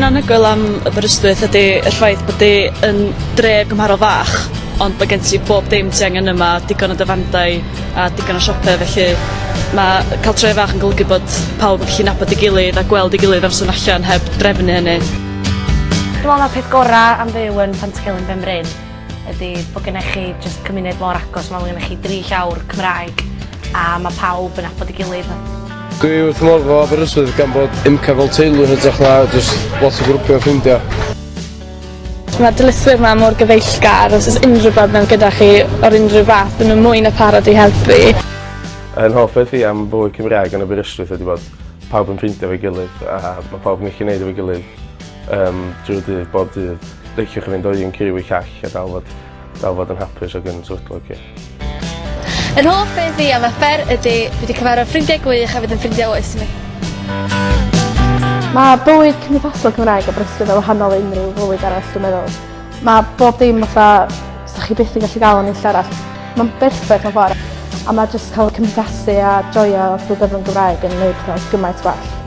anhygoel am Aberystwyth ydy y ffaith bod di yn dre gymharol fach, ond mae gen ti bob dim ti angen yma, digon o dyfandau a digon o siope, felly mae cael tre fach yn golygu bod pawb yn gallu nabod ei gilydd a gweld ei gilydd ar sôn allan heb drefnu hynny. Dwi'n meddwl na peth gorau am fyw yn Pantycelyn Benbryn ydy bod gennych chi jyst cymuned mor agos, mae gennych chi 3 llawr Cymraeg a mae pawb yn nabod ei gilydd. Dwi wrth ymwrdd o Aberystwyth gan bod imca fel teulu yn hytrach na jyst lot o grwpio o ffrindiau. Mae'r dyletswyr yma mor gyfeillgar, os oes unrhyw broblem gyda chi o'r unrhyw fath, dyn nhw mwy na parod i helpu. Yn hoff beth i am fywyd Cymraeg yn Aberystwyth ydy bod pawb yn ffrindiau efo'i gilydd a mae pawb yn gallu gwneud efo'i gilydd drwy'r dydd, bob dydd. Liciwch chi fynd o un criw i llall a dal fod yn hapus ac yn sefydlog chi. Yn hoff beth i am Aber ydy wedi cyfarfod ffrindiau gwych a fydd yn ffrindiau oes i mi. Mae bywyd cymdeithasol Cymraeg Aberystwyth yn wahanol i unrhyw bywyd arall, dwi'n meddwl. Mae bob dim fatha, sa chi byth yn gallu gael yn illa arall. Mae'n berffaith mewn ffordd, a mae jyst cael cymdeithasu a joio drwy gyfrwng Gymraeg yn gwneud pethau gymaint gwell.